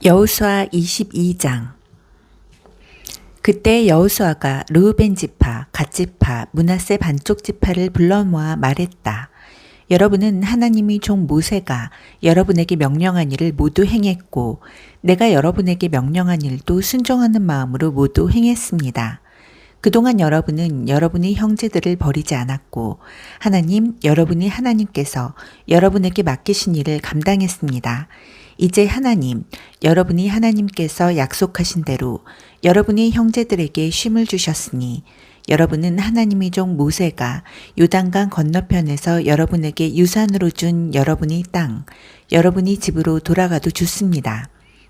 여호수아 22장. 그때 여호수아가 르우벤 지파, 갓 지파, 므낫세 반쪽 지파를 불러 모아 말했다. 여러분은 하나님이 종 모세가 여러분에게 명령한 일을 모두 행했고 내가 여러분에게 명령한 일도 순종하는 마음으로 모두 행했습니다. 그동안 여러분은 여러분의 형제들을 버리지 않았고 하나님, 여러분이 하나님께서 여러분에게 맡기신 일을 감당했습니다. 이제 하나님, 여러분이 하나님께서 약속하신 대로 여러분의 형제들에게 쉼을 주셨으니 여러분은 하나님의 종 모세가 요단강 건너편에서 여러분에게 유산으로 준 여러분의 땅, 여러분이 집으로 돌아가도 좋습니다.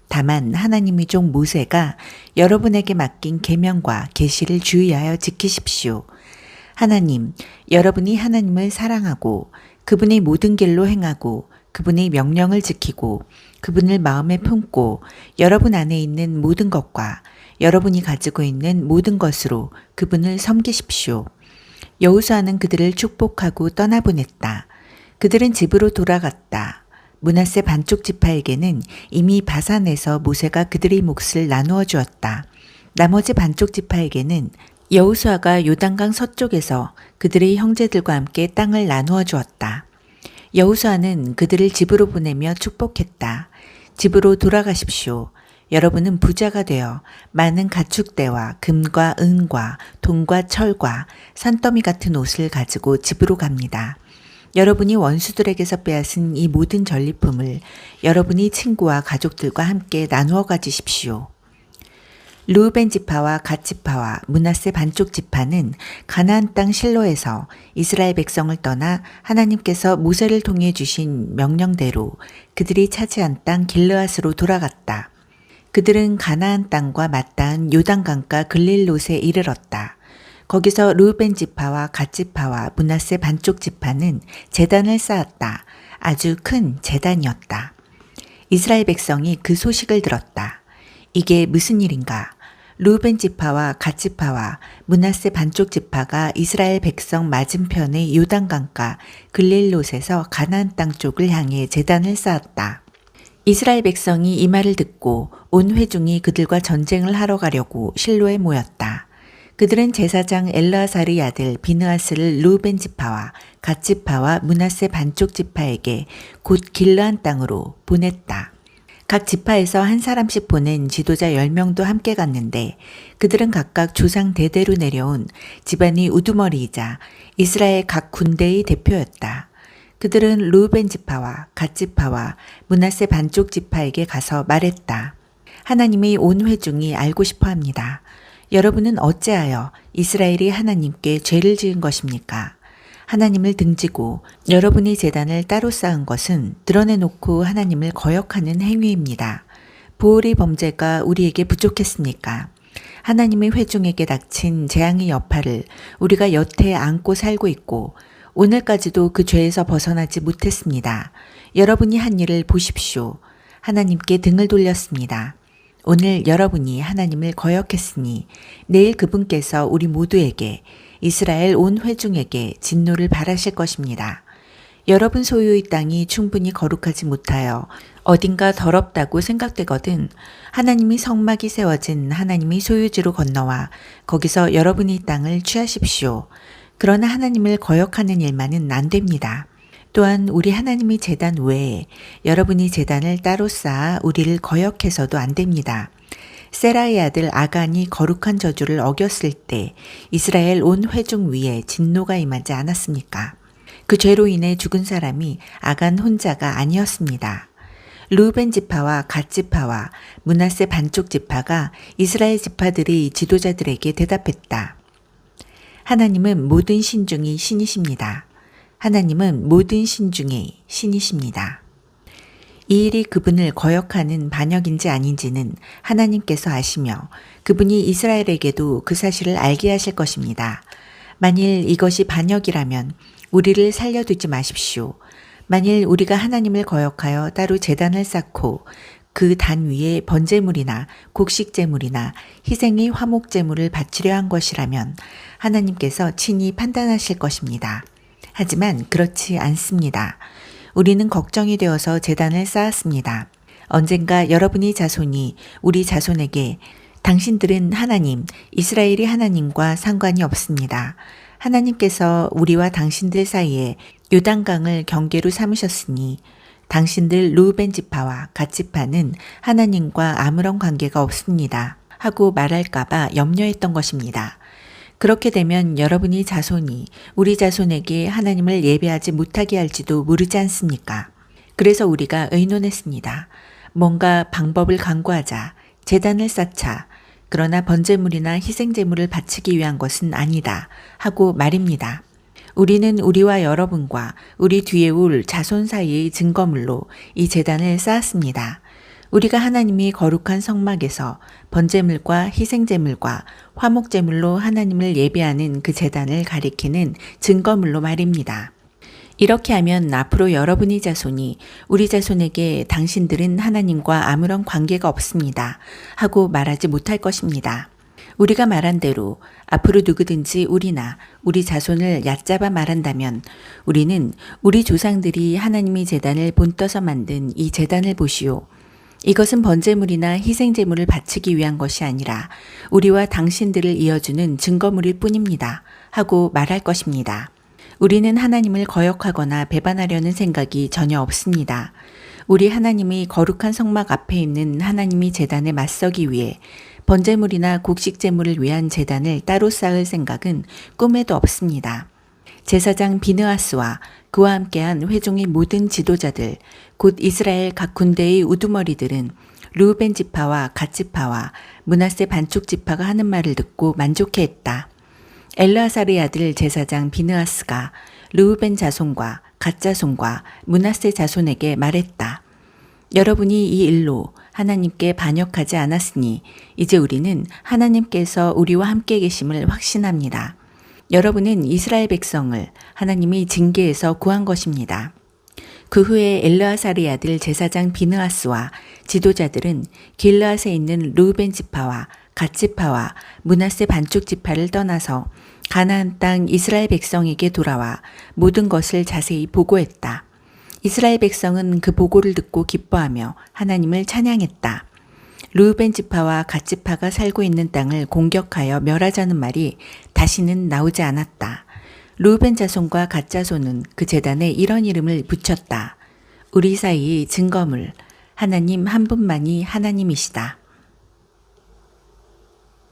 다만 하나님의 종 모세가 여러분에게 맡긴 계명과 계시를 주의하여 지키십시오. 하나님, 여러분이 하나님을 사랑하고 그분의 모든 길로 행하고 그분의 명령을 지키고 그분을 마음에 품고 여러분 안에 있는 모든 것과 여러분이 가지고 있는 모든 것으로 그분을 섬기십시오. 여호수아는 그들을 축복하고 떠나보냈다. 그들은 집으로 돌아갔다. 므낫세 반쪽 지파에게는 이미 바산에서 모세가 그들의 몫을 나누어 주었다. 나머지 반쪽 지파에게는 여호수아가 요단강 서쪽에서 그들의 형제들과 함께 땅을 나누어 주었다. 여호수아는 그들을 집으로 보내며 축복했다. 집으로 돌아가십시오. 여러분은 부자가 되어 많은 가축대와 금과 은과 동과 철과 산더미 같은 옷을 가지고 집으로 갑니다. 여러분이 원수들에게서 빼앗은 이 모든 전리품을 여러분이 친구와 가족들과 함께 나누어 가지십시오. 르우벤 지파와 갓 지파와 므낫세 반쪽 지파는 가나안 땅 실로에서 이스라엘 백성을 떠나 하나님께서 모세를 통해 주신 명령대로 그들이 차지한 땅 길르앗으로 돌아갔다. 그들은 가나안 땅과 맞닿은 요단강가 글릴롯에 이르렀다. 거기서 르우벤 지파와 갓 지파와 므낫세 반쪽 지파는 제단을 쌓았다. 아주 큰 제단이었다. 이스라엘 백성이 그 소식을 들었다. 이게 무슨 일인가? 르우벤 지파와 갓 지파와 므낫세 반쪽 지파가 이스라엘 백성 맞은편의 요단강가 글릴롯에서 가나안 땅 쪽을 향해 제단을 쌓았다. 이스라엘 백성이 이 말을 듣고 온 회중이 그들과 전쟁을 하러 가려고 실로에 모였다. 그들은 제사장 엘르아살의 아들 비느하스를 르우벤 지파와 갓 지파와 므낫세 반쪽 지파에게 곧 길르한 땅으로 보냈다. 각 지파에서 한 사람씩 보낸 지도자 10명도 함께 갔는데 그들은 각각 조상 대대로 내려온 집안의 우두머리이자 이스라엘 각 군대의 대표였다. 그들은 르우벤 지파와 갓 지파와 므낫세 반쪽 지파에게 가서 말했다. 하나님의 온 회중이 알고 싶어 합니다. 여러분은 어찌하여 이스라엘이 하나님께 죄를 지은 것입니까? 하나님을 등지고 여러분의 제단을 따로 쌓은 것은 드러내놓고 하나님을 거역하는 행위입니다. 보올의 범죄가 우리에게 부족했습니까? 하나님의 회중에게 닥친 재앙의 여파를 우리가 여태 안고 살고 있고 오늘까지도 그 죄에서 벗어나지 못했습니다. 여러분이 한 일을 보십시오. 하나님께 등을 돌렸습니다. 오늘 여러분이 하나님을 거역했으니 내일 그분께서 우리 모두에게 이스라엘 온 회중에게 진노를 바라실 것입니다. 여러분 소유의 땅이 충분히 거룩하지 못하여 어딘가 더럽다고 생각되거든 하나님이 성막이 세워진 하나님의 소유지로 건너와 거기서 여러분의 땅을 취하십시오. 그러나 하나님을 거역하는 일만은 안 됩니다. 또한 우리 하나님의 제단 외에 여러분이 제단을 따로 쌓아 우리를 거역해서도 안 됩니다. 세라의 아들 아간이 거룩한 저주를 어겼을 때 이스라엘 온 회중 위에 진노가 임하지 않았습니까? 그 죄로 인해 죽은 사람이 아간 혼자가 아니었습니다. 르우벤 지파와 갓 지파와 므낫세 반쪽 지파가 이스라엘 지파들의 지도자들에게 대답했다. 하나님은 모든 신 중의 신이십니다. 하나님은 모든 신 중의 신이십니다. 이 일이 그분을 거역하는 반역인지 아닌지는 하나님께서 아시며 그분이 이스라엘에게도 그 사실을 알게 하실 것입니다. 만일 이것이 반역이라면 우리를 살려두지 마십시오. 만일 우리가 하나님을 거역하여 따로 제단을 쌓고 그 단 위에 번제물이나 곡식제물이나 희생의 화목제물을 바치려 한 것이라면 하나님께서 친히 판단하실 것입니다. 하지만 그렇지 않습니다. 우리는 걱정이 되어서 제단을 쌓았습니다. 언젠가 여러분의 자손이 우리 자손에게 당신들은 하나님, 이스라엘이 하나님과 상관이 없습니다. 하나님께서 우리와 당신들 사이에 요단강을 경계로 삼으셨으니 당신들 르우벤 지파와 갓 지파는 하나님과 아무런 관계가 없습니다. 하고 말할까봐 염려했던 것입니다. 그렇게 되면 여러분이 자손이 우리 자손에게 하나님을 예배하지 못하게 할지도 모르지 않습니까? 그래서 우리가 의논했습니다. 뭔가 방법을 강구하자. 제단을 쌓자. 그러나 번제물이나 희생제물을 바치기 위한 것은 아니다. 하고 말입니다. 우리는 우리와 여러분과 우리 뒤에 올 자손 사이의 증거물로 이 제단을 쌓았습니다. 우리가 하나님이 거룩한 성막에서 번제물과 희생제물과 화목제물로 하나님을 예배하는 그 제단을 가리키는 증거물로 말입니다. 이렇게 하면 앞으로 여러분의 자손이 우리 자손에게 당신들은 하나님과 아무런 관계가 없습니다. 하고 말하지 못할 것입니다. 우리가 말한 대로 앞으로 누구든지 우리나 우리 자손을 얕잡아 말한다면 우리는 우리 조상들이 하나님의 제단을 본떠서 만든 이 제단을 보시오. 이것은 번제물이나 희생제물을 바치기 위한 것이 아니라 우리와 당신들을 이어주는 증거물일 뿐입니다. 하고 말할 것입니다. 우리는 하나님을 거역하거나 배반하려는 생각이 전혀 없습니다. 우리 하나님의 거룩한 성막 앞에 있는 하나님의 제단에 맞서기 위해 번제물이나 곡식제물을 위한 제단을 따로 쌓을 생각은 꿈에도 없습니다. 제사장 비느하스와 그와 함께한 회중의 모든 지도자들, 곧 이스라엘 각 군대의 우두머리들은 르우벤 지파와 갓 지파와 므낫세 반쪽 지파가 하는 말을 듣고 만족해했다. 엘르아살의 아들 제사장 비느하스가 르우벤 자손과 갓 자손과 므낫세 자손에게 말했다. 여러분이 이 일로 하나님께 반역하지 않았으니 이제 우리는 하나님께서 우리와 함께 계심을 확신합니다. 여러분은 이스라엘 백성을 하나님이 징계에서 구한 것입니다. 그 후에 엘르아살의 아들 제사장 비느하스와 지도자들은 길르앗에 있는 르우벤 지파와 갓 지파와 므낫세 반쪽 지파를 떠나서 가나안 땅 이스라엘 백성에게 돌아와 모든 것을 자세히 보고했다. 이스라엘 백성은 그 보고를 듣고 기뻐하며 하나님을 찬양했다. 르우벤 지파와 갓 지파가 살고 있는 땅을 공격하여 멸하자는 말이 다시는 나오지 않았다. 르우벤 자손과 갓 자손은 그 제단에 이런 이름을 붙였다. 우리 사이의 증거물, 하나님 한 분만이 하나님이시다.